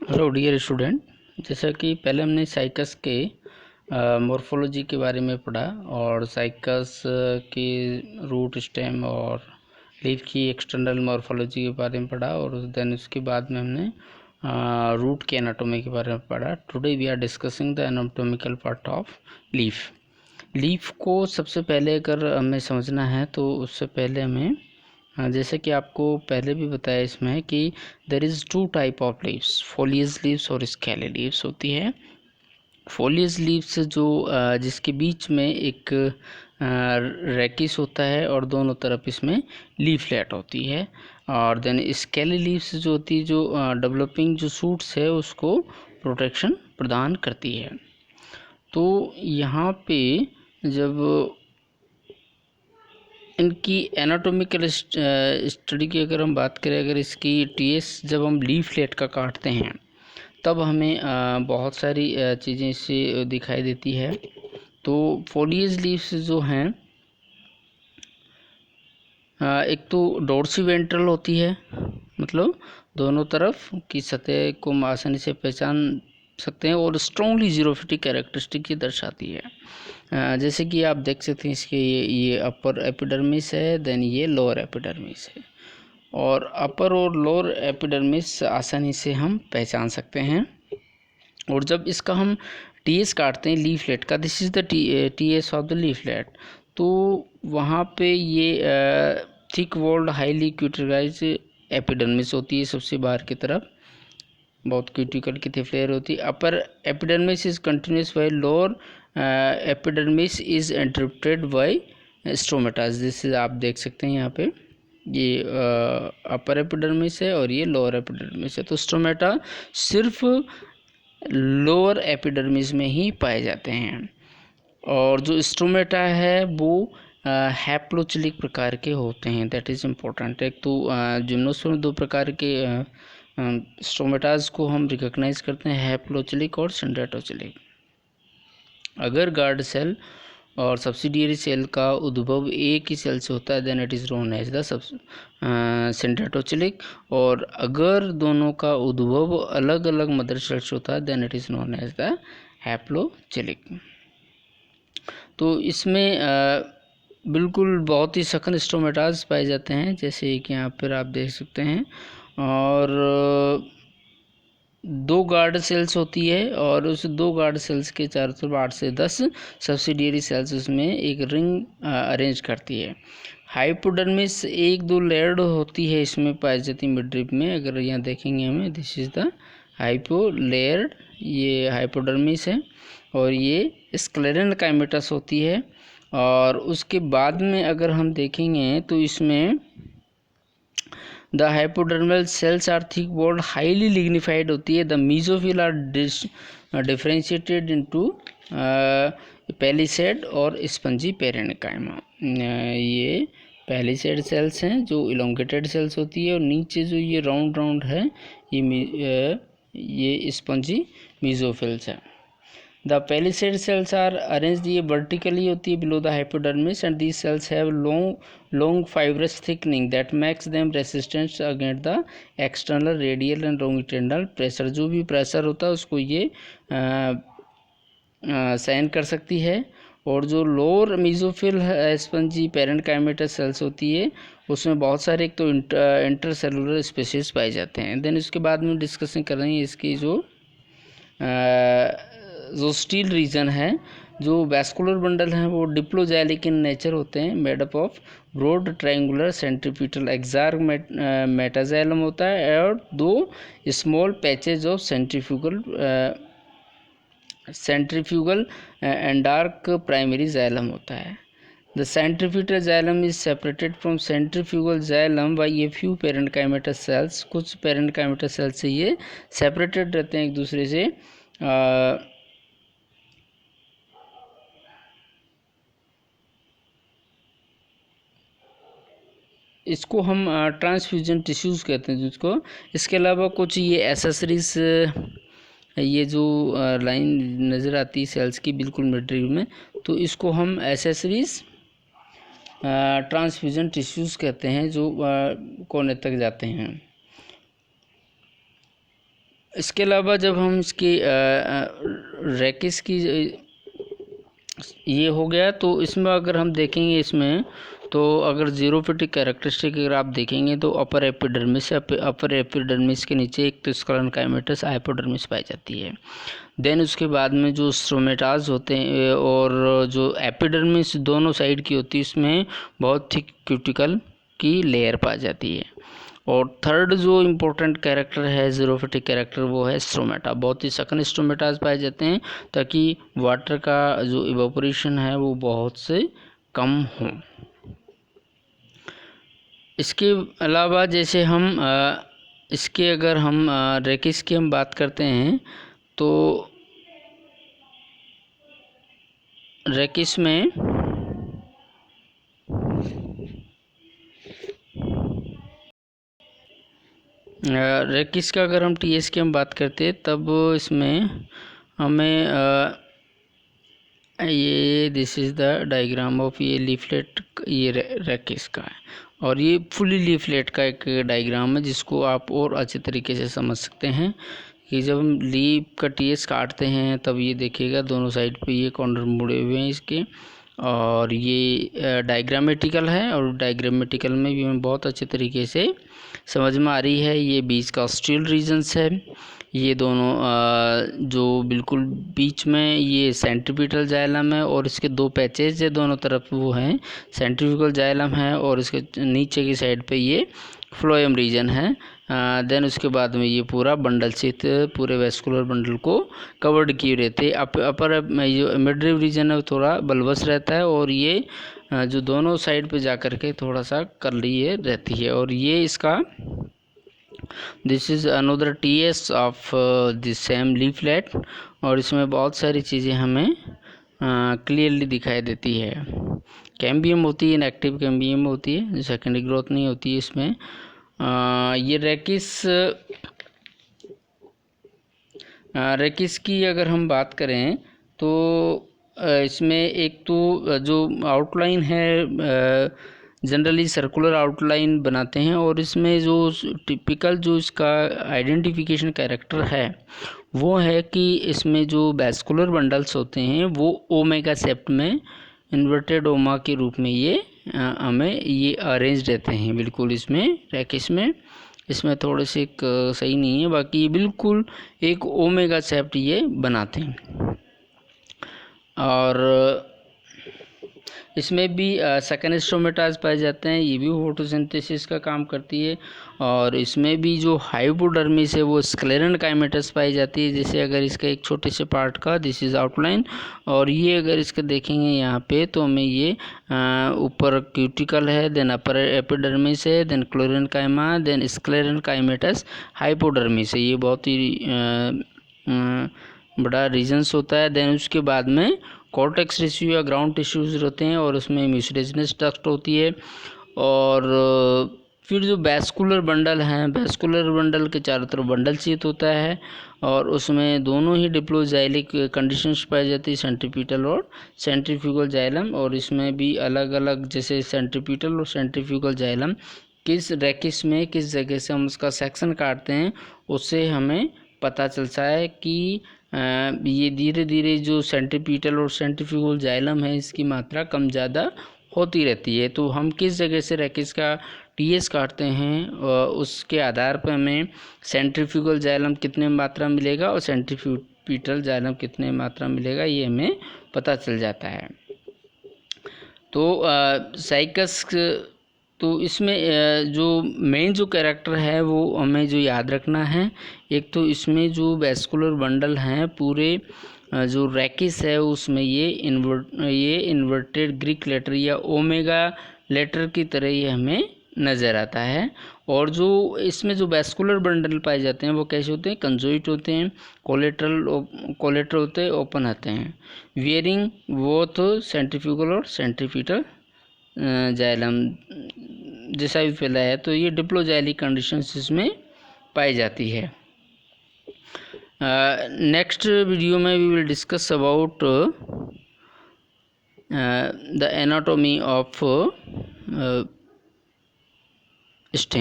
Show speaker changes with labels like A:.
A: Hello dear student, जैसा कि पहले हमने साइकस के मॉर्फोलॉजी के बारे में पढ़ा और साइकस की रूट स्टेम और लीफ की एक्सटर्नल मॉर्फोलॉजी के बारे में पढ़ा और देन उसके बाद में हमने रूट के एनाटॉमी के बारे में पढ़ा। Today we are discussing the anatomical part of leaf को सबसे पहले अगर हमें समझना है तो उससे पहले हमें जैसे कि आपको पहले भी बताया इसमें कि there is two type of leaves, foliose leaves और स्केली लीव्स होती है। फोलियस लीव्स जो जिसके बीच में एक रैकिस होता है और दोनों तरफ इसमें लीफलेट होती है, और देन स्केली लीव्स जो होती है जो डेवलपिंग जो शूट्स है उसको प्रोटेक्शन प्रदान करती है। तो यहाँ पे जब इनकी एनाटॉमिकल स्टडी की अगर हम बात करें, अगर इसकी टीएस जब हम लीफलेट का काटते हैं तब हमें बहुत सारी चीज़ें इससे दिखाई देती है। तो फोलियस लीव्स जो हैं, एक तो डोर्सी वेंट्रल होती है, मतलब दोनों तरफ की सतह को हम आसानी से पहचान सकते हैं और स्ट्रॉन्गली जीरोफिटिक कैरेक्टरिस्टिक ये दर्शाती है। जैसे कि आप देख सकते हैं इसके ये अपर एपिडर्मिस है, देन ये लोअर एपिडर्मिस है, और अपर और लोअर एपिडर्मिस आसानी से हम पहचान सकते हैं। और जब इसका हम टीएस काटते हैं लीफलेट का, this is the TS of the leaflet, तो वहाँ पे ये thick walled highly cutinised epidermis होती है सबसे बाहर की तरफ, बहुत क्यूटिकल की थी फ्लेयर होती है। Upper epidermis is continuous by lower epidermis is interrupted by stomatas. जैसे आप देख सकते हैं यहाँ पे ये अपर एपिडर्मिस है और ये लोअर एपिडर्मिस है। तो स्ट्रोमेटा सिर्फ लोअर एपिडर्मिस में ही पाए जाते हैं, और जो स्ट्रोमेटा है वो हैप्लोचिलिक प्रकार के होते हैं, दैट इज़ इम्पोर्टेंट। एक तो जिम्नोस्पर्म में दो प्रकार के स्ट्रोमेटाज को हम रिकॉग्नाइज करते हैं, हैप्लोचिलिक और सिंडेटोचिलिक। अगर गार्ड सेल और सब्सिडियरी सेल का उद्भव एक ही सेल से होता है then it is known as the syndetocheilic, और अगर दोनों का उद्भव अलग अलग मदर सेल से होता है then it is known as the haplocheilic. तो इसमें बिल्कुल बहुत ही सघन स्ट्रोमेटाज पाए जाते हैं, जैसे कि यहाँ पर आप देख सकते हैं, और दो गार्ड सेल्स होती है और उस दो गार्ड सेल्स के चारों तरफ 8 से 10 सब्सिडियरी सेल्स उसमें एक रिंग अरेंज करती है। हाइपोडर्मिस एक दो लेयर्ड होती है, इसमें पाई जाती है मिडरिप में। अगर यहाँ देखेंगे हमें, this is the hypo layered, ये हाइपोडर्मिस है, और ये स्क्लेरल काइमेटस होती है। और उसके बाद में अगर हम देखेंगे तो इसमें the hypodermal cells are thick walled highly lignified होती है। The mesophyll are differentiated into palisade और स्पंजी पेरेन्काइमा। ये पैलिसेड सेल्स हैं जो इलोंगेटेड सेल्स होती है, और नीचे जो ये राउंड राउंड है ये स्पंजी मीजोफिल्स है। The palisade cells are arranged, ये वर्टिकली होती है below the hypodermis, and these cells have long fibrous thickening that makes them resistant against the external radial and longitudinal pressure. जो भी pressure होता है उसको ये सहन कर सकती है। और जो लोअर मीजोफिल स्पंजी पेरेन्काइमेटस सेल्स होती है उसमें बहुत सारे एक तो इंटरसेलुलर स्पेसीज पाए जाते हैं। देन उसके बाद में डिस्कशन कर रहे हैं इसकी जो स्टील रीजन है, जो वैस्कुलर बंडल हैं वो डिप्लोजैलिक इन नेचर होते हैं, made up of broad triangular centrifugal exarch metaxylem होता है, और दो small patches of centrifugal endarch primary xylem होता है। The centrifugal xylem is separated from centrifugal xylem by a few parenchymatous cells. कुछ पेरेन्काइमेटस सेल्स से ये separated रहते हैं एक दूसरे से। इसको हम ट्रांसफ्यूजन टिश्यूज़ कहते हैं जिसको। इसके अलावा कुछ ये एसेसरीज, ये जो लाइन नज़र आती है सेल्स की बिल्कुल मिडल में, तो इसको हम एसेसरीज ट्रांसफ्यूजन टिश्यूज़ कहते हैं जो कोने तक जाते हैं। इसके अलावा जब हम इसकी रैकिस की ये हो गया, तो इसमें अगर हम देखेंगे इसमें, तो अगर जीरोफिटिक कैरेक्टरिस्टिक अगर आप देखेंगे तो अपर एपिडर्मिस, अपर एपिडर्मिस के नीचे एक तो स्क्लेरेनकाइमेटस हाइपोडर्मिस पाई जाती है। देन उसके बाद में जो स्ट्रोमेटाज होते हैं और जो एपिडर्मिस दोनों साइड की होती है, इसमें बहुत थिक क्यूटिकल की लेयर पाई जाती है। और थर्ड जो इम्पोर्टेंट कैरेक्टर है जीरोफिटिक कैरेक्टर, वो है स्ट्रोमेटा। बहुत ही सकन स्ट्रोमेटाज पाए जाते हैं ताकि वाटर का जो इवेपोरेशन है वो बहुत से कम हो। इसके अलावा जैसे हम इसके अगर हम रेकिस की हम बात करते हैं, तो रेकिस में रेकिस का अगर हम टीएस की हम बात करते हैं, तब इसमें हमें ये this is the diagram of ये लीफलेट, ये रेकिस का है, और ये फुली लीफलेट का एक डायग्राम है जिसको आप और अच्छे तरीके से समझ सकते हैं कि जब हम लीफ का टीएस काटते हैं तब ये देखिएगा दोनों साइड पे ये कॉर्नर मुड़े हुए हैं इसके, और ये डायग्रामेटिकल है, और डायग्रामेटिकल में भी हमें बहुत अच्छे तरीके से समझ में आ रही है। ये बीच का ऑस्टियल रीजन्स है, ये दोनों जो बिल्कुल बीच में ये सेंट्रीपिटल जाइलम है, और इसके दो पैचेज है दोनों तरफ, वो हैं सेंट्रीफ्यूगल जाइलम है, और इसके नीचे की साइड पे ये फ्लोएम रीजन है। देन उसके बाद में ये पूरा बंडल चित पूरे वेस्कुलर बंडल को कवर्ड किए रहते हैं। अपर जो मिडरिव रीजन है वो थोड़ा बल्बस रहता है, और ये जो दोनों साइड पे जा कर के थोड़ा सा कर्ली ये रहती है। और ये इसका this is another TS of this same leaflet, और इसमें बहुत सारी चीज़ें हमें क्लियरली दिखाई देती है। कैम्बियम होती है, इनएक्टिव कैम्बियम होती है, सेकेंडरी ग्रोथ नहीं होती है इसमें। ये रेकिस की अगर हम बात करें तो इसमें एक तो जो आउटलाइन है जनरली सर्कुलर आउटलाइन बनाते हैं, और इसमें जो टिपिकल जो इसका आइडेंटिफिकेशन कैरेक्टर है वो है कि इसमें जो वैस्कुलर बंडल्स होते हैं वो ओमेगा सेप्ट में इन्वर्टेड ओमा के रूप में ये हमें ये अरेंज रहते हैं बिल्कुल इसमें रेकिस में। इसमें थोड़े से एक सही नहीं है, बाकी ये बिल्कुल एक ओमेगा सेप्ट ये बनाते हैं। और इसमें भी सेकेंड स्ट्रोमेटाज पाए जाते हैं, ये भी फोटोसिंथेसिस का काम करती है। और इसमें भी जो हाइपोडर्मिस है वो स्क्लेरेनकाइमेटस पाई जाती है। जैसे अगर इसका एक छोटे से पार्ट का दिस इज आउटलाइन, और ये अगर इसका देखेंगे यहाँ पे तो हमें ये ऊपर क्यूटिकल है, देन अपर एपिडर्मिस है, देन क्लोरेनकाइमा, देन स्क्लेरेनकाइमेटस हाइपोडर्मिस है। ये बहुत ही बड़ा रीजन्स होता है। देन उसके बाद में कॉर्टेक्स टिश्यू या ग्राउंड टिश्यूज होते हैं, और उसमें म्यूसिनेजियस डक्ट होती है। और फिर जो वैस्कुलर बंडल हैं, वैस्कुलर बंडल के चारों तरफ बंडल चित होता है, और उसमें दोनों ही डिप्लोजाइलिक कंडीशंस पाई जाती है, सेंट्रीपिटल और सेंट्रीफ्यूगल जाइलम। और इसमें भी अलग अलग जैसे सेंट्रीपिटल और सेंट्रीफ्यूगल जाइलम किस रेकिस में किस जगह से हम उसका सेक्शन काटते हैं, उससे हमें पता चलता है कि ये धीरे धीरे जो सेंट्रीपिटल और सेंट्रीफ्यूगल जाइलम है इसकी मात्रा कम ज़्यादा होती रहती है। तो हम किस जगह से रेकिस का टीएस काटते हैं उसके आधार पर हमें सेंट्रीफ्यूगल जाइलम कितने मात्रा मिलेगा और सेंट्रीपिटल जाइलम कितने मात्रा मिलेगा ये हमें पता चल जाता है। तो साइकस तो इसमें जो मेन जो कैरेक्टर है वो हमें जो याद रखना है, एक तो इसमें जो वैस्कुलर बंडल हैं पूरे जो रेकिस है उसमें ये इन्वर्टेड ग्रीक लेटर या ओमेगा लेटर की तरह ये हमें नज़र आता है। और जो इसमें जो वैस्कुलर बंडल पाए जाते हैं वो कैसे होते हैं, कंजोइट होते हैं, कोलेटर होते हैं, ओपन होते हैं, वियरिंग बोथ सेंट्रीफ्यूगल और सेंट्रीपिटल जाइलम जैसा भी फैला है। तो ये डिप्लोजाइलिक कंडीशंस इसमें पाई जाती है। नेक्स्ट वीडियो में we will discuss about the anatomy of stem.